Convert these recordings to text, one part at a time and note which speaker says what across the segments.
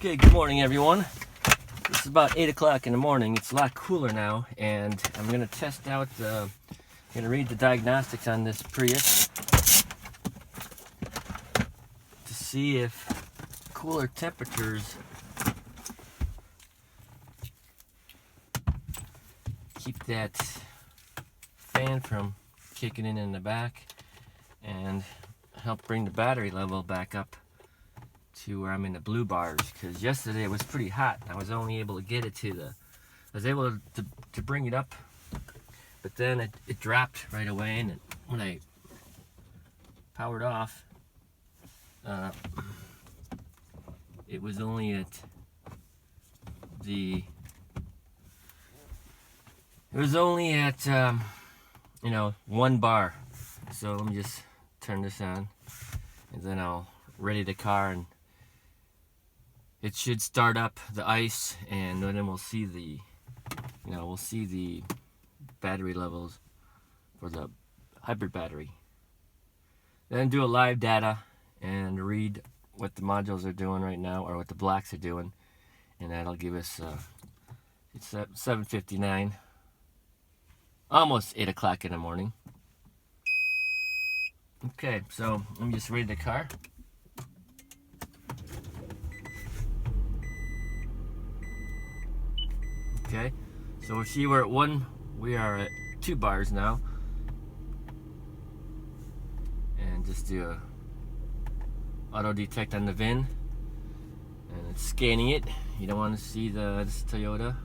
Speaker 1: Okay, good morning everyone. It's about 8 o'clock in the morning. It's a lot cooler now, and I'm going to test out, I'm going to read the diagnostics on this Prius to see if cooler temperatures keep that fan from kicking in the back and help bring the battery level back up to where I'm in the blue bars, because yesterday it was pretty hot. I was only able to get it to I was able to bring it up, but then it dropped right away, and when I powered off, it was only at you know, 1 bar. So let me just turn this on, and then I'll ready the car, and it should start up the ice, and then we'll see the battery levels for the hybrid battery. Then do a live data and read what the modules are doing right now, or what the blocks are doing, and that'll give us it's at 7:59, almost 8 o'clock in the morning. Okay, so let me just read the car. Okay, so we'll see we're at 1, we are at 2 bars now. And just do a auto detect on the VIN. And it's scanning it. You don't want to see this Toyota.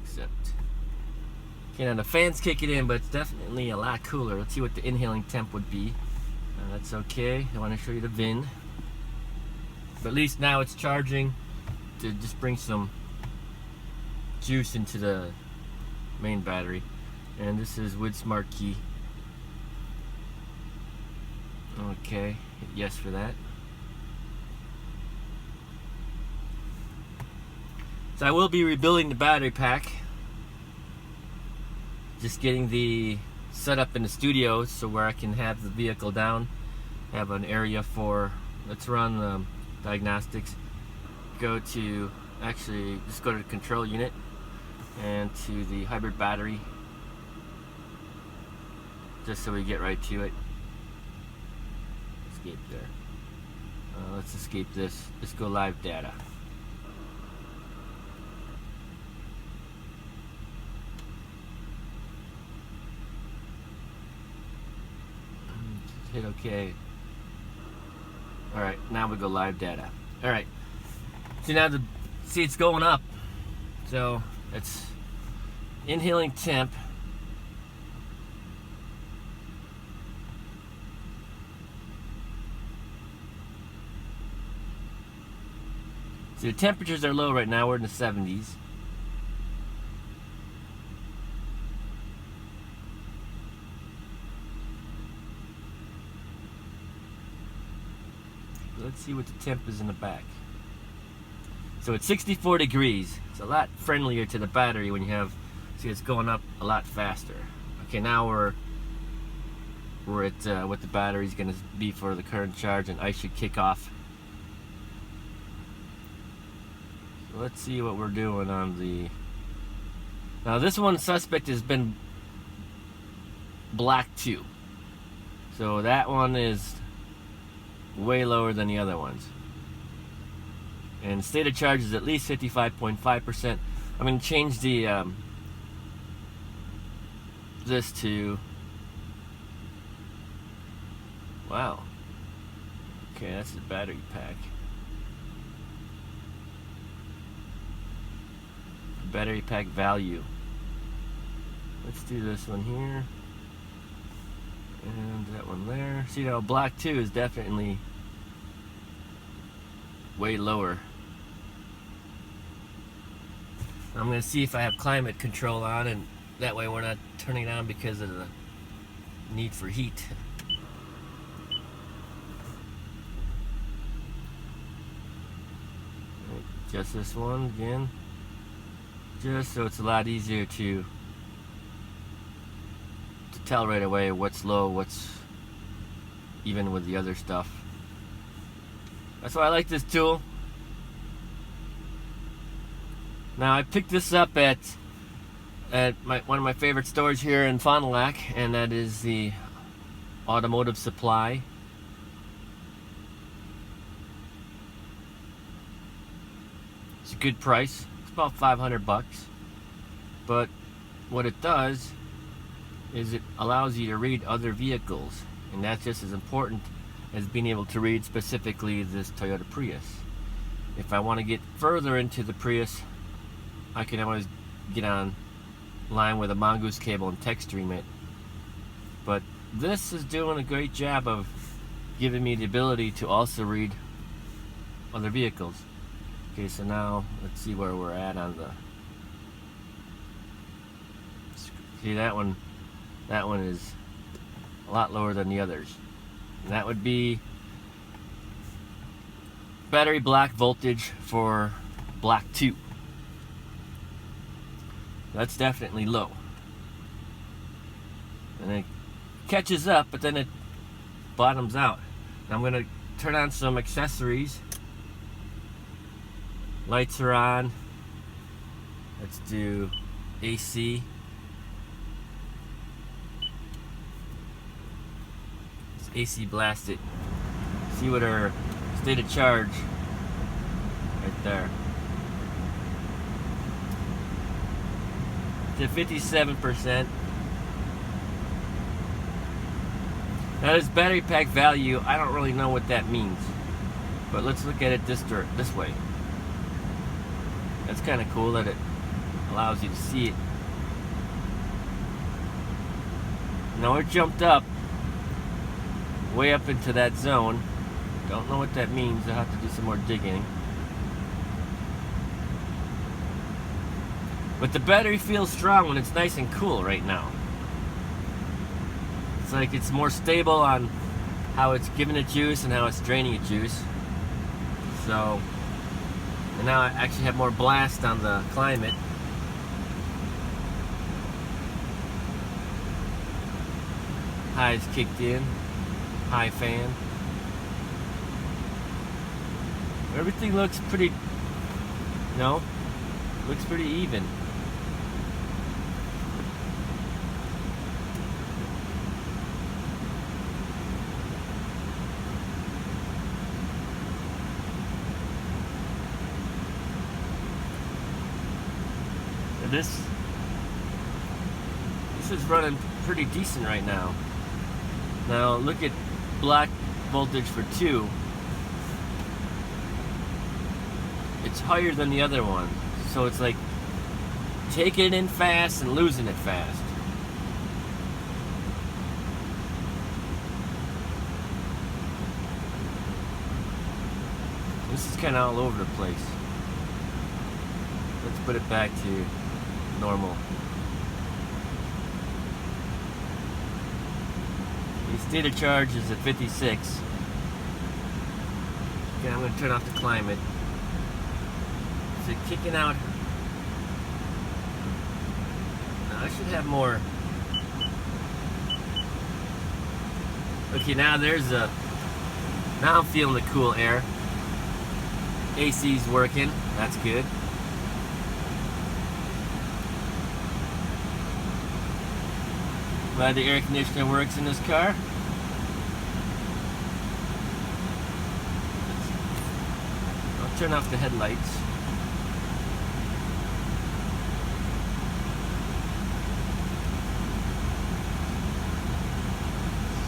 Speaker 1: Accept. Okay, now the fan's kicking in, but it's definitely a lot cooler. Let's see what the inhaling temp would be. That's okay. I want to show you the VIN. But at least now it's charging to just bring some juice into the main battery. And this is with smart key. Okay, hit yes for that. So I will be rebuilding the battery pack. Just getting the setup in the studio so where I can have the vehicle down, have an area for, let's run diagnostics. Just go to the control unit and to the hybrid battery, just so we get right to it. Escape there. Let's escape this. Let's go live data. Hit OK. Alright, now we go live data. Alright. So now see it's going up. So it's inhaling temp. So the temperatures are low right now, we're in the 70s. Let's see what the temp is in the back. So it's 64 degrees. It's a lot friendlier to the battery when you have, see it's going up a lot faster. Okay, now we're at what the battery's gonna be for the current charge, and ice should kick off. So let's see what we're doing on the, now this one suspect has been black too. So that one is way lower than the other ones. And state of charge is at least 55.5%. I'm going to change the this to, wow. Okay, that's the battery pack. Battery pack value. Let's do this one here. And that one there. See now, black 2 is definitely way lower. I'm going to see if I have climate control on, and that way we're not turning it on because of the need for heat. Just this one again, just so it's a lot easier to tell right away what's low, what's even with the other stuff. That's why I like this tool. Now I picked this up at one of my favorite stores here in Fond du Lac, and that is the Automotive Supply. It's a good price. It's about 500 bucks. But what it does is it allows you to read other vehicles, and that's just as important as being able to read specifically this Toyota Prius. If I want to get further into the Prius, I can always get on line with a Mongoose cable and text stream it. But this is doing a great job of giving me the ability to also read other vehicles. Okay, so now let's see where we're at on the... See, that one is a lot lower than the others. And that would be battery black voltage for black 2. That's definitely low. And it catches up, but then it bottoms out. Now I'm going to turn on some accessories. Lights are on. Let's do AC. Let's AC blast it. See what our state of charge right there. To 57%. Now this battery pack value, I don't really know what that means, but let's look at it this way. That's kind of cool that it allows you to see it. Now it jumped up way up into that zone. Don't know what that means. I'll have to do some more digging. But the battery feels strong when it's nice and cool right now. It's like it's more stable on how it's giving it juice and how it's draining it juice. So, and now I actually have more blast on the climate. Highs kicked in. High fan. Everything looks pretty, looks pretty even. This is running pretty decent right now. Now look at black voltage for 2. It's higher than the other one, so it's like taking it in fast and losing it fast. This is kind of all over the place. Let's put it back to normal. The state of charge is at 56. Okay, I'm going to turn off the climate. Is it kicking out? No, I should have more. Okay, now now I'm feeling the cool air. AC's working. That's good. Glad the air conditioner works in this car. I'll turn off the headlights.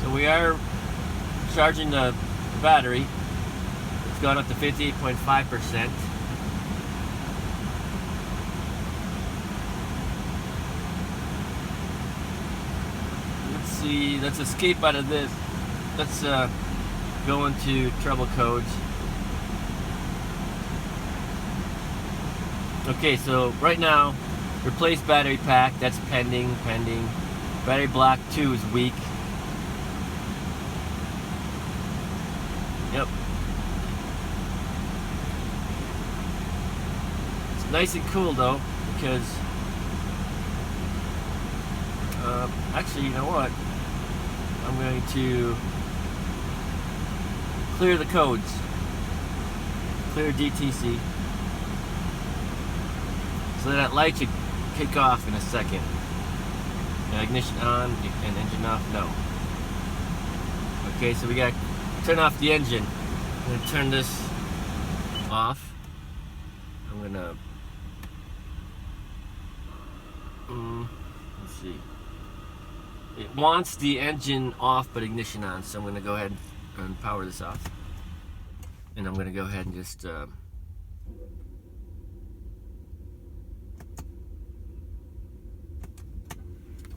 Speaker 1: So we are charging the battery. It's gone up to 58.5%. Let's escape out of this. Let's go into trouble codes. Okay, so right now, replace battery pack. That's pending. Battery block 2 is weak. Yep. It's nice and cool though, because actually, you know what? I'm going to clear the codes. clear DTC. So that light should kick off in a second. Ignition on and engine off, no. Okay, so we gotta turn off the engine. I'm gonna turn this off. I'm gonna, let's see. It wants the engine off but ignition on, so I'm gonna go ahead and power this off. And I'm gonna go ahead and just,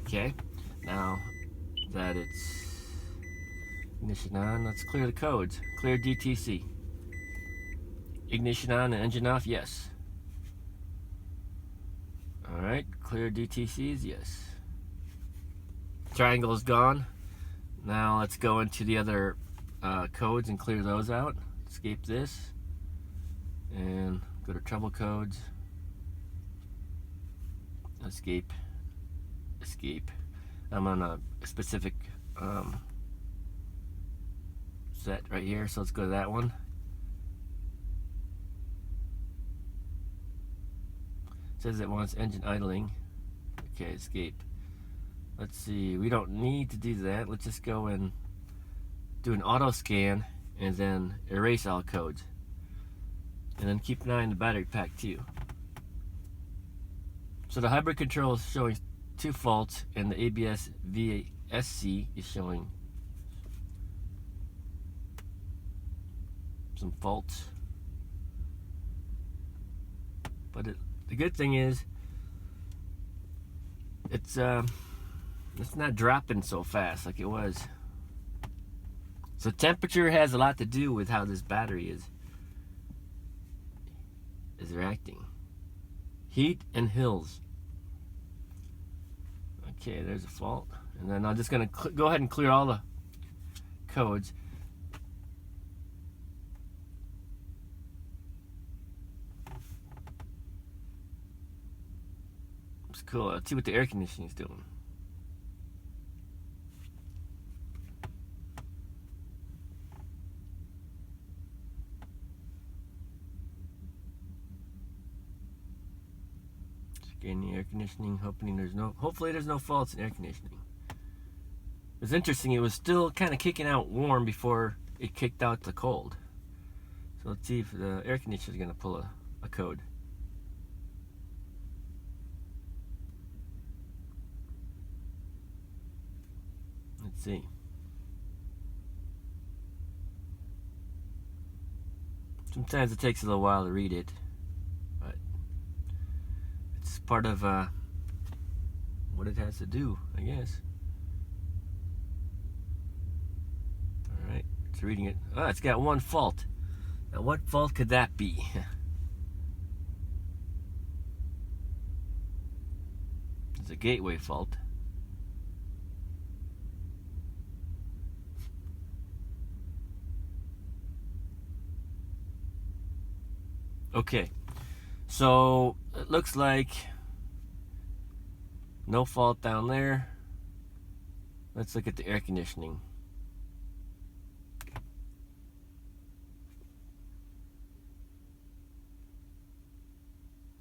Speaker 1: okay, now that it's ignition on, let's clear the codes. Clear DTC. Ignition on and engine off, yes. Alright, clear DTCs, yes. Triangle is gone. Now let's go into the other codes and clear those out. Escape this. And go to trouble codes. Escape. Escape. I'm on a specific set right here, so let's go to that one. It says it wants engine idling. Okay, escape. Let's see, we don't need to do that. Let's just go and do an auto scan and then erase all codes. And then keep an eye on the battery pack too. So the hybrid control is showing 2 faults and the ABS VSC is showing some faults. But the good thing is it's not dropping so fast like it was. So temperature has a lot to do with how this battery is reacting. Heat and hills. Okay, there's a fault. And then I'm just going to go ahead and clear all the codes. It's cool. Let's see what the air conditioning is doing. In the air conditioning, hopefully there's no faults in air conditioning. It's interesting, it was still kind of kicking out warm before it kicked out the cold. So let's see if the air conditioner is going to pull a code. Let's see. Sometimes it takes a little while to read it. Part of what it has to do, I guess. Alright, it's reading it. Oh, it's got 1 fault. Now what fault could that be? It's a gateway fault. Okay, so it looks like no fault down there. Let's look at the air conditioning.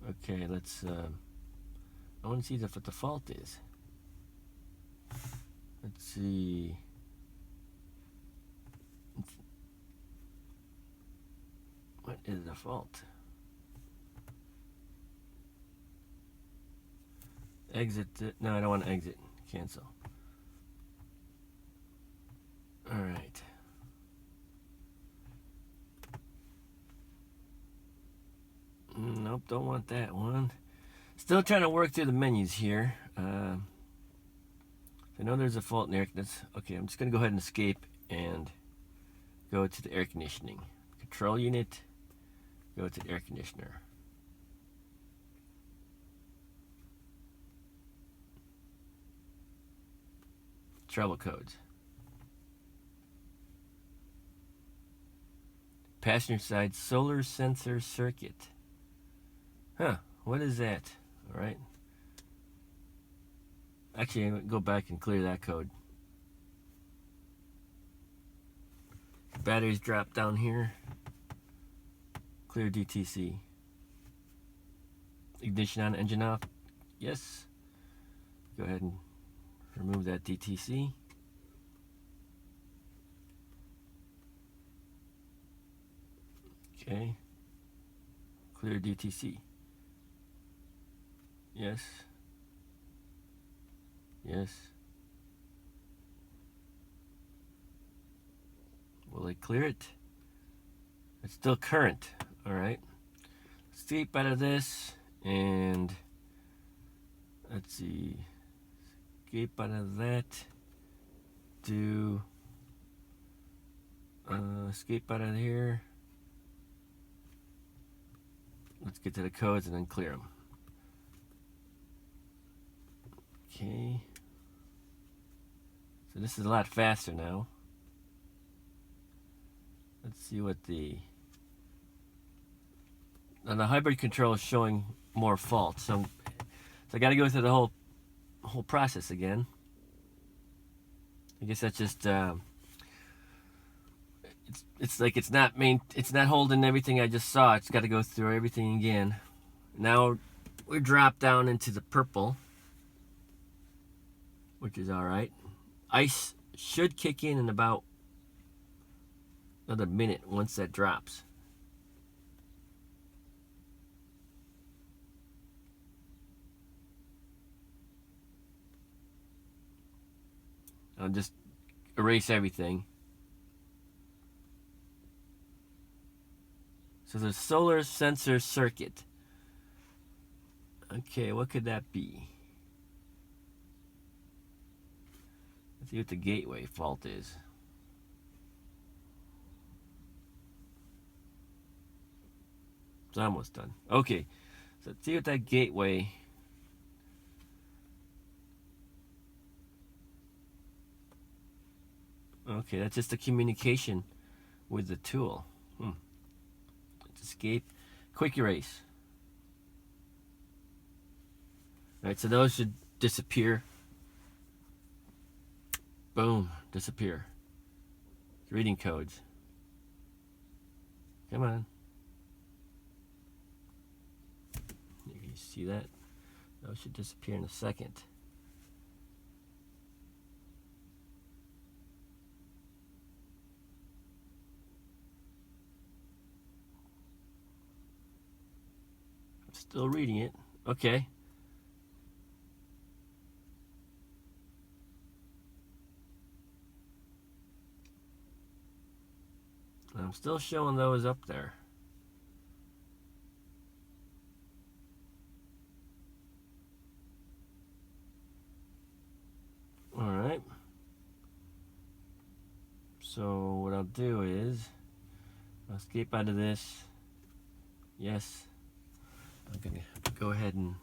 Speaker 1: Okay, let's I want to see what the fault is. Let's see. What is the fault? Exit. No, I don't want to exit. Cancel. Alright. Nope, don't want that one. Still trying to work through the menus here. I know there's a fault in the air conditioning. Okay, I'm just going to go ahead and escape and go to the air conditioning. Control unit. Go to the air conditioner. Trouble codes. Passenger side solar sensor circuit. Huh, what is that? Alright. Actually, I'm going to go back and clear that code. Batteries drop down here. Clear DTC. Ignition on, engine off. Yes. Go ahead and remove that DTC. Okay. Clear DTC. Yes. Yes. Will it clear it? It's still current. Alright. Escape out of this and let's see. Escape out of that. Do escape out of here. Let's get to the codes and then clear them. Okay. So this is a lot faster now. Let's see what the... Now the hybrid control is showing more faults. So I got to go through the whole process again. I guess that's just... it's like it's not holding everything I just saw. It's got to go through everything again. Now we're dropped down into the purple, which is all right. Ice should kick in about another minute once that drops. I'll just erase everything. So the solar sensor circuit. Okay, what could that be? Let's see what the gateway fault is. It's almost done. Okay, so let's see what that gateway... Okay, that's just a communication with the tool. Let's escape. Quick erase. Alright, so those should disappear. Boom, disappear. Reading codes. Come on. You can see that? Those should disappear in a second. Still reading it. Okay. I'm still showing those up there. All right. So what I'll do is I'll escape out of this. Yes. I'm going to go ahead and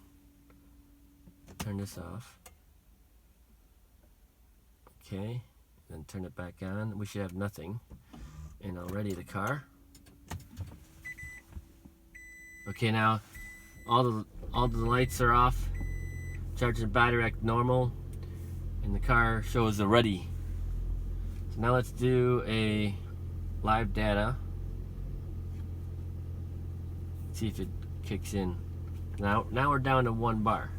Speaker 1: turn this off. Okay, then turn it back on. We should have nothing. And I'll ready the car. Okay, now all the lights are off. Charging battery act normal, and the car shows the ready. So now let's do a live data. See if it kicks in. Now we're down to 1 bar.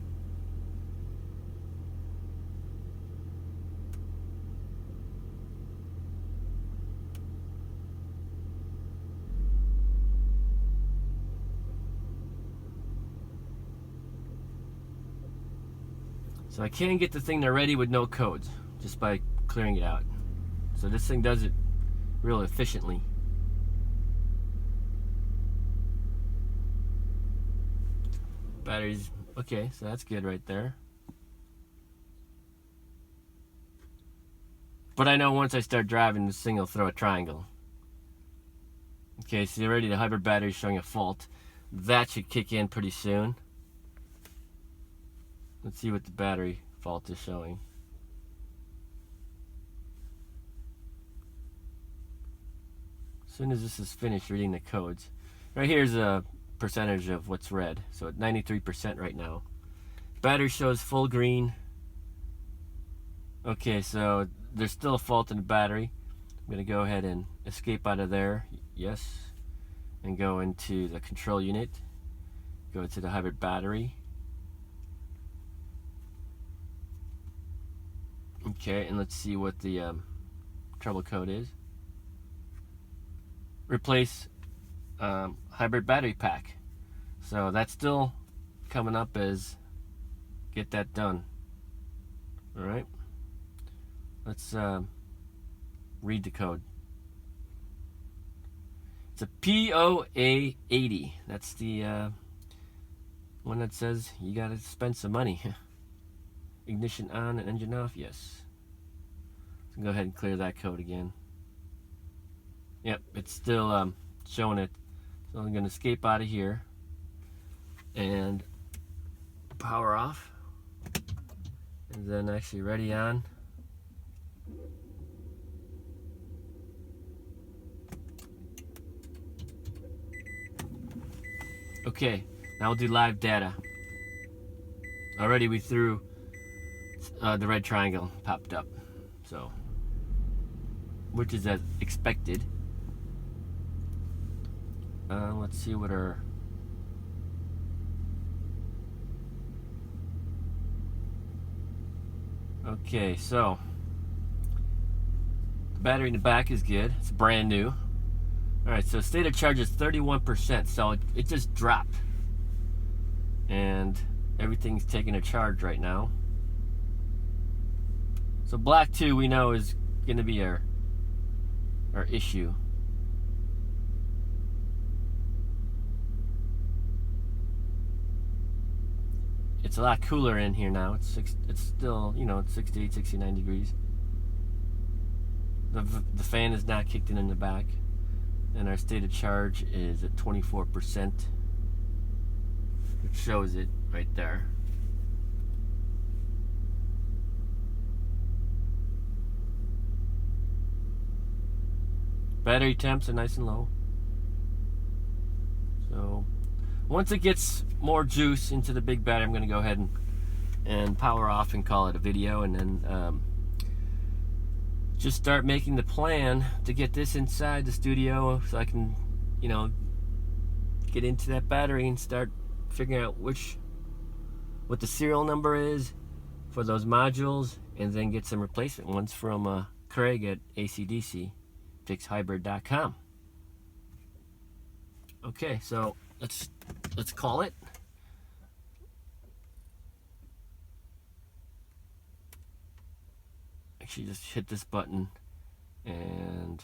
Speaker 1: So I can get the thing to ready with no codes just by clearing it out. So this thing does it real efficiently. Batteries, okay, so that's good right there. But I know once I start driving, this thing will throw a triangle. Okay, so already the hybrid battery is showing a fault. That should kick in pretty soon. Let's see what the battery fault is showing. As soon as this is finished reading the codes. Right here's a percentage of what's red. So at 93% right now. Battery shows full green. Okay, so there's still a fault in the battery. I'm going to go ahead and escape out of there. Yes. and go into the control unit, go to the hybrid battery. Okay, and let's see what the trouble code is. Replace hybrid battery pack. So that's still coming up as get that done. All right, let's read the code. It's a P0A80. That's the one that says you gotta spend some money. Ignition on and engine off, yes. So go ahead and clear that code again. Yep, it's still showing it. So I'm gonna escape out of here and power off, and then actually ready on. Okay, now we'll do live data. Already we threw the red triangle popped up, so which is as expected. Let's see what our okay, so the battery in the back is good. It's brand new. Alright, so state of charge is 31%, so it just dropped. And everything's taking a charge right now. So black 2 we know is going to be our issue. It's a lot cooler in here now. It's still, you know, it's 68, 69 degrees. The fan is not kicked in the back. And our state of charge is at 24%, which shows it right there. Battery temps are nice and low. So once it gets more juice into the big battery, I'm going to go ahead and power off and call it a video, and then just start making the plan to get this inside the studio so I can, you know, get into that battery and start figuring out what the serial number is for those modules, and then get some replacement ones from Craig at ACDC fixhybrid.com. Okay, so let's call it. Actually, just hit this button and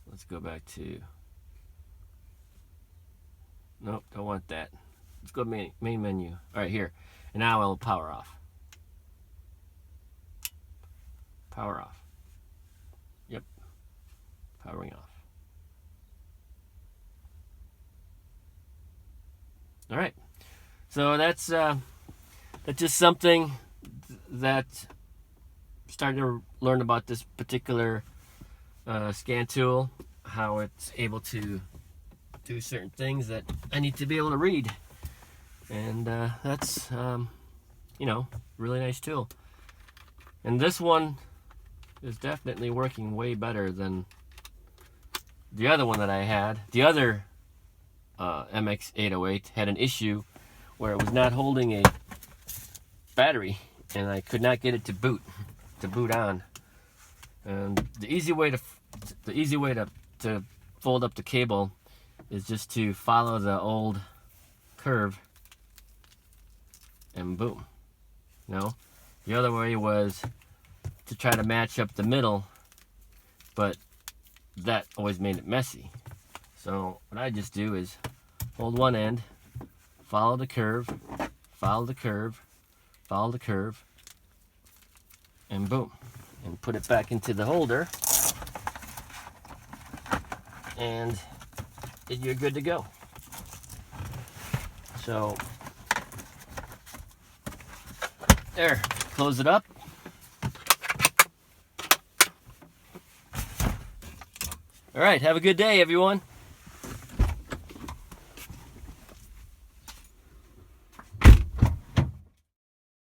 Speaker 1: let's go back to, nope, don't want that. Let's go to main menu. All right, here, and now I'll power off. Power off. Yep, powering off. All right, so that's just something that starting to learn about this particular scan tool, how it's able to do certain things that I need to be able to read, and that's you know, really nice tool. And this one is definitely working way better than the other one that I had. The other MX808 had an issue where it was not holding a battery, and I could not get it to boot on. And the easy way to fold up the cable is just to follow the old curve, and boom. You know, the other way was to try to match up the middle, but that always made it messy. So what I just do is hold one end, follow the curve, follow the curve, follow the curve, and boom, and put it back into the holder, and you're good to go. So there, close it up. All right, have a good day, everyone.